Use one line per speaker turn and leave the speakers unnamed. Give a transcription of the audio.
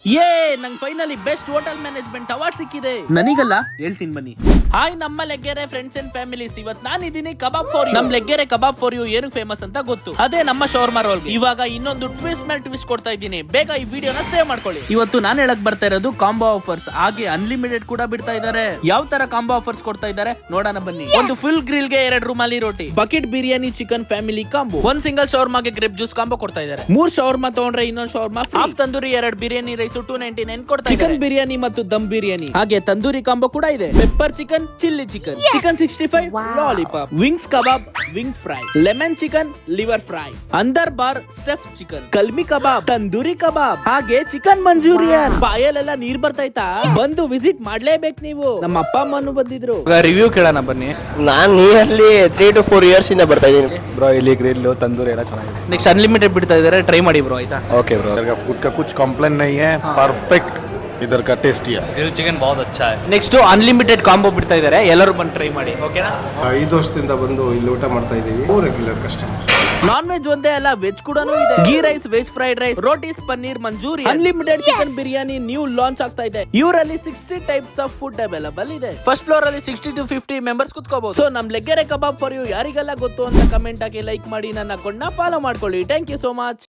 ನಂಗೆ finally best hotel management award ಸಿಕ್ಕಿದೆ. ನನಗಲ್ಲ, ಹೇಳ್ತೀನಿ ಬನ್ನಿ. ಹಾಯ್ ನಮ್ಮ ಲೆಗ್ಗೆರೆ ಫ್ರೆಂಡ್ಸ್ ಅಂಡ್ ಫ್ಯಾಮಿಲೀಸ್, ಇವತ್ ನಾನಿದ್ದೀನಿ ಕಬಾಬ್ ಫಾರ್ ಯು. ನಮ್ ಲೆಗ್ಗೆರೆ ಕಬಾಬ್ ಫಾರ್ ಯು ಏನು ಫೇಮಸ್ ಅಂತ ಗೊತ್ತು, ಅದೇ ನಮ್ಮ ಶವರ್ಮಾ ರೋಲ್. ಇವಾಗ ಇನ್ನೊಂದು ಟ್ವಿಸ್ಟ್ ಮೇಲೆ ಟ್ವಿಸ್ಟ್ ಕೊಡ್ತಾ ಇದ್ದೀನಿ, ಬೇಗ ಈ ವಿಡಿಯೋನ ಸೇವ್ ಮಾಡ್ಕೊಳ್ಳಿ. ಇವತ್ತು ನಾನು ಹೇಳಕ್ ಬರ್ತಾ ಇರೋದು ಕಾಂಬೋ ಆಫರ್ಸ್, ಹಾಗೆ ಅನ್ಲಿಮಿಟೆಡ್ ಕೂಡ ಬಿಡ್ತಾ ಇದ್ದಾರೆ. ಯಾವ ತರ ಕಾಂಬೋ ಆಫರ್ಸ್ ಕೊಡ್ತಾ ಇದ್ದಾರೆ ನೋಡೋಣ ಬನ್ನಿ. ಒಂದು ಫುಲ್ ಗ್ರಿಲ್ ಗೆ 2 rumali roti, bucket biryani chicken family combo, ಒಂದ್ ಸಿಂಗಲ್ ಶವರ್ಮಾಗೆ ಗ್ರೇಪ್ ಜ್ಯೂಸ್ ಕಾಂಬೋ ಕೊಡ್ತಾ ಇದ್ದಾರೆ. 3 ಶವರ್ಮಾ ತಗೊಂಡ್ರೆ ಇನ್ನೊಂದು shawarma, half tandoori 2 biryani rice 299 ಕೊಡ್ತಾ ಇದ್ದಾರೆ. ಚಿಕನ್ ಬಿರಿಯಾನಿ ಮತ್ತು ದಮ್ ಬಿರಿಯಾನಿ, ಹಾಗೆ ತಂದೂರಿ ಕಾಂಬೋ ಕೂಡ ಇದೆ. Pepper chicken, chilli chicken, chicken 65 lollipop, wings kebab, wing fry, lemon chicken, liver fry, ಅಂದರ್ ಬಾರ್ stuff chicken, kalmi kebab, tandoori kebab, ಹಾಗೆ ಚಿಕನ್ ಮಂಚೂರಿಯನ್. ಬಾಯಲ್ಲೆಲ್ಲ ನೀರ್ ಬರ್ತೈತಾ? ಬಂದು ವಿಸಿಟ್ ಮಾಡ್ಲೇಬೇಕು ನೀವು. ನಮ್ಮ ಅಪ್ಪ ಅಮ್ಮನು ಬಂದಿದ್ರು.
ರಿವ್ಯೂ ಕೇಳೋಣ ಬನ್ನಿ.
ನಾನು ನಿಯರ್ಲಿ 3 to 4 years ಇಂದ ಬರ್ತಾ ಇದ್ದೀನಿ
ಬ್ರೋ. ಇಲ್ಲಿ ಗ್ರಿಲ್ ತಂದೂರಿ ಎಲ್ಲ ಚೆನ್ನಾಗಿದೆ.
ನೆಕ್ಸ್ಟ್ ಅನ್ಲಿಮಿಟೆಡ್ ಬಿಡ್ತಾ ಇದಾರೆ, ಟ್ರೈ ಮಾಡಿ ಬ್ರೋ ಆಯ್ತಾ.
ओके ब्रो, इधर का फूड का कुछ कंप्लेन नहीं है, परफेक्ट इधर का टेस्ट है.
ಗ್ರಿಲ್ ಚಿಕನ್ बहुत अच्छा है. ನೆಕ್ಸ್ಟ್ ಅನ್ಲಿಮಿಟೆಡ್ ಕಾಂಬೋ ಬಿಡ್ತಾ ಇದಾರೆ, ಎಲ್ಲರೂ ಬಂದು ಟ್ರೈ ಮಾಡಿ. ಓಕೆನಾ?
5 ವರ್ಷದಿಂದ ಬಂದು ಇಲ್ಲಿ ಊಟ ಮಾಡ್ತಾ ಇದೀವಿ. Regular customer.
ನಾನ್ ವೆಜ್ ಒಂದೇ ಅಲ್ಲ, ವೆಜ್ ಕೂಡ ಇದೆ. Ghee rice, veg fried rice, rotis, paneer manchuri, unlimited chicken biryani new launch ಆಗ್ತಾ ಇದೆ. ಇವರಲ್ಲಿ 60 ಟೈಪ್ಸ್ ಆಫ್ ಫುಡ್ ಅವೈಲಬಲ್ ಇದೆ. ಫಸ್ಟ್ ಫ್ಲೋರ್ ಅಲ್ಲಿ 60 to 50 ಮೆಂಬರ್ಸ್ ಕುತ್ಕೋಬಹುದು. ಸೊ ನಮ್ ಲೆಗ್ಗೆರೆ ಕಬಾಬ್ ಫಾರ್ ಯು ಯಾರಿಗೆಲ್ಲ ಗೊತ್ತು ಅಂತ ಕಮೆಂಟ್ ಆಗಿ ಲೈಕ್ ಮಾಡಿ, ನನ್ನ ಅಕೌಂಟ್ ನ ಫಾಲೋ ಮಾಡ್ಕೊಳ್ಳಿ. Thank you so much.